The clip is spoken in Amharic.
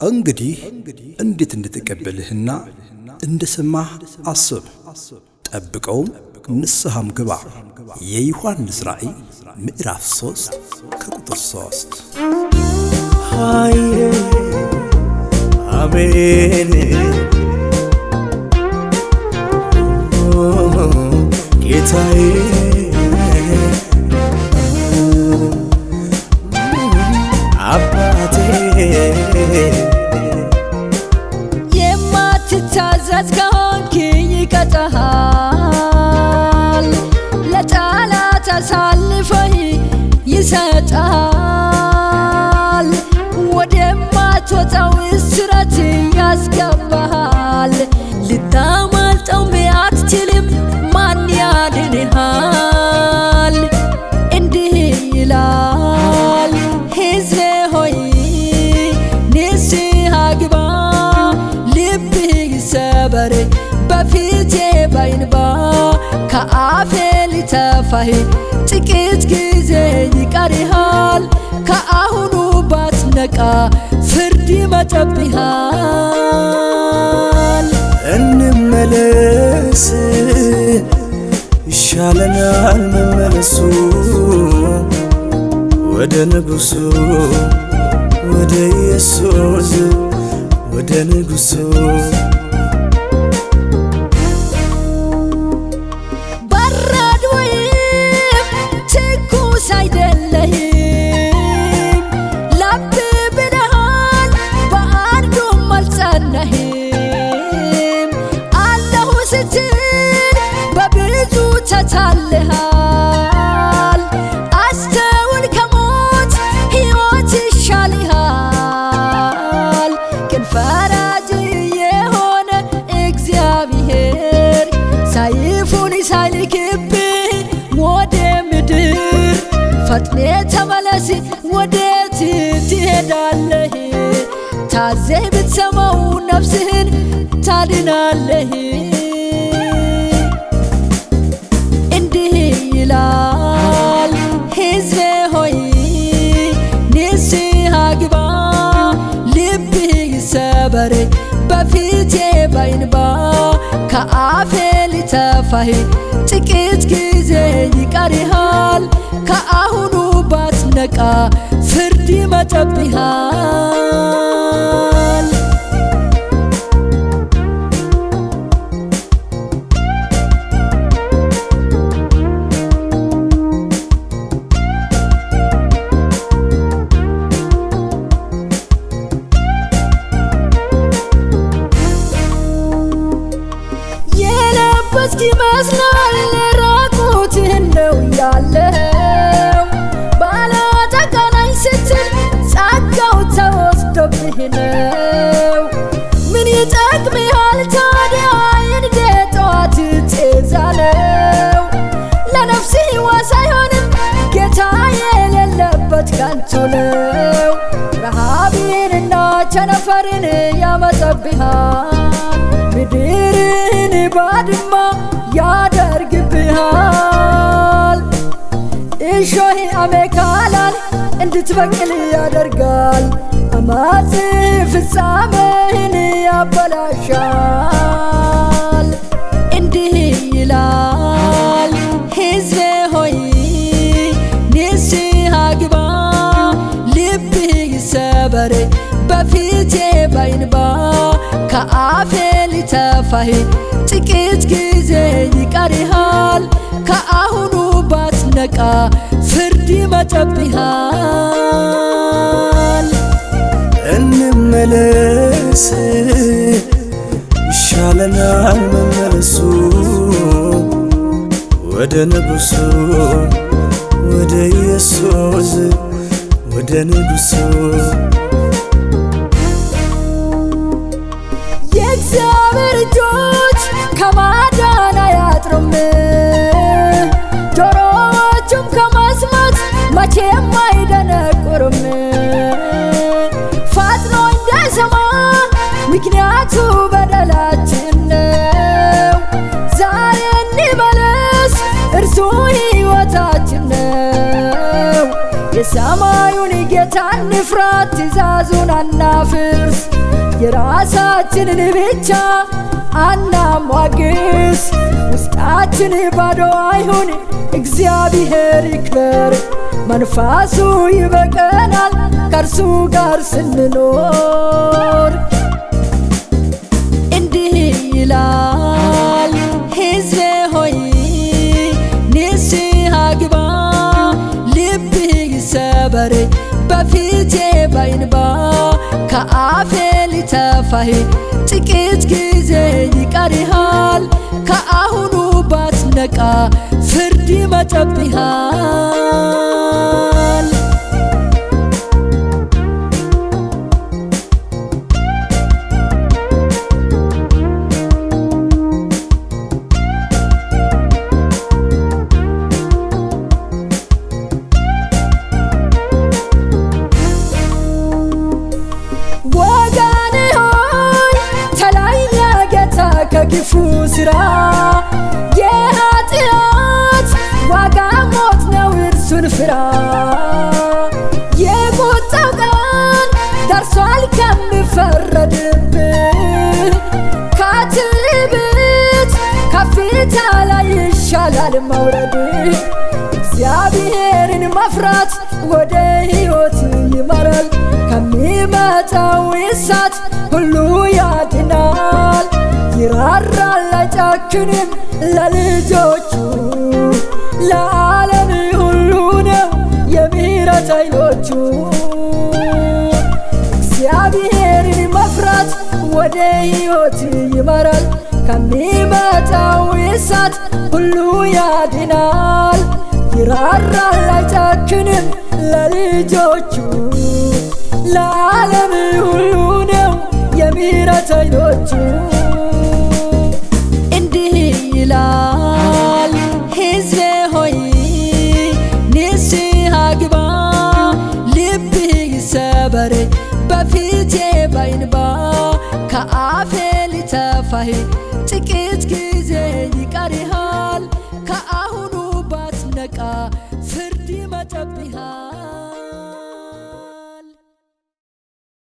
እንግዲህ እንዴት እንደተቀበልህና እንደሰማህ አስብ ጠብቀው ንስሐም ግባ። የዮሐንስ ራእይ ምዕራፍ 3 ከቁጥር 3 ሃይ አሜን ጌታዬ አባቴ የማትታዘዝ ከሆንክ ይቀጣሃል፣ ለጠላት አሳልፎ ይሰጣል፣ ወደማትወጣው እስራት ያስገባሃል። ልታመልጠው አትችልም፣ ማን ያድንሃል? እንዲህ ይላል ሕዝቤ ሆይ ንስሐ ግባ፣ ልብህ ይሰበር በፊቴ በእንባ ከአፌ ሊተፋህ ጥቂት ጊዜ ይቀርሃል። ከአሁኑ ባትነቃ ፍርድ ይመጣብሃል። እንመለስ ይሻለናል መመለሱ ወደ ንጉሱ ወደ ኢየሱስ ወደ ንጉሱ በራድ ወይም ትኩስ አይደለህም፣ ላብ ብለሃል በአንዱም አልጸናህም። አለሁ ስትል በብዙ ተታለሃል። አስተውል ከሞት ሕይወት ይሻልሃል። ግን ፈራጅ የሆነ እግዚአብሔር ሰይፉን ሳይልክብህ ወደ ምድር ፈጥኔ ተመለስ። ወዴት ትሄዳለህ? ታዘህ ብትሰማው ነፍስህን ታድናለህ። እንዲህ ይላል ሕዝቤ ሆይ ንስሐ ግባ፣ ልብህ ይሰበር በፊቴ በእንባ ከአፌ ሊተፋህ ጥቂት ጊዜ ይቀርሃል። ከአሁኑ ባትነቃ ፍርድ ይመጣብሃል። የለበስክ ይመስላል ራቁትህን ነው ያለው። ባለጠጋነኝ ስትል ጸጋው ተወስዶብህ ነው። ምን ይጠቅምሃል ታዲያ እንደ ጠዋት ጤዛለው? ለነፍስህ ሕይወት አይሆንም ጌታ የሌለበት ከንቱ ነው። ረሃብንና ቸነፈርን ያመጣብሃል፣ ምድርን ባድማ ያደርግብሃል። እሾህ አሜከላን እንድትበቅል ያደርጋል፣ አመፅ ፍጻሜህን ያበላሻል። እንዲህ ይላል ሕዝቤ ሆይ ንስሐ ግባ፣ ልብህ ይሰበር በፊቴ በእንባ ከአፌ ሊተፋህ ጥቂት ጊዜ ይቀርሃል። ከአሁኑ ባትነቃ ፍርድ ይመጣብሃል። እንመለስ ይሻለናል መመለሱ ወደ ንጉሱ ወደ ኢየሱስ ወደ ንጉሱ የእግዚአብሔር እጆች ከማዳን አያጥሩም፣ ጆሮዎቹም ከመስማት መቼም አይደነቁርም። ፈጥኖ እንዳይሰማ ምክንያቱ በደላችን ነው። ዛሬ እንመለስ እርሱ ሕይወታችን ነው። የሰማዩን ጌታ እንፍራ፣ ትእዛዙን አናፍርስ። ራሳችንን ብቻ አናሟግስ። ውስጣችን ባዶ አይሁን፣ እግዚአብሔር ይክበር። መንፈሱ ይበቀናል ከእርሱ ጋር ስንኖር። እንዲህ ይላል ሕዝቤ ሆይ ንስሐ ግባ፣ ልብህ ይሰበር በፊቴ በእንባ። ከአፌ ሊተፋህ ጥቂት ጊዜ ይቀርሃል፣ ከአሁኑ ባትነቃ ፍርድ ይመጣብሃል። ወገኔ ሆይ ተለየ ጌታ ከክፉ ሥራ፣ የኃጢአት ዋጋ ሞት ነው እርሱን ፍራ። የቁጣው ቀን ደርሷል ከሚፈረድብህ፣ ከትዕቢት ከፍታ ላይ ይሻላል መውረድ። እግዚአብሔርን መፍራት ወደ ሕይወት ይመራል፣ ከሚመጣው እሳት ሁሉ ያድናል። ይራራል አይጨክንም ለልጆቹ፣ ለዓለም ሁሉ ነው የምሕረት ኃይሎቹ። እግዚአብሔርን መፍራት ወደ ሕይወት ይመራል፣ ከሚመጣው እሳት ሁሉ ያድናል። ይራራል አይጨክንም ለልጆቹ፣ ለዓለም ሁሉ ነው የምሕረት ኃይሎቹ። እንዲህ ይላል ሕዝቤ ሆይ ንስሐ ግባ፣ ልብህ ይሰበር በፊቴ በእንባ። ከአፌ ሊተፋህ ጥቂት ጊዜ ይቀርሃል፣ ከአሁኑ ባትነቃ ፍርድ ይመጣብሃል።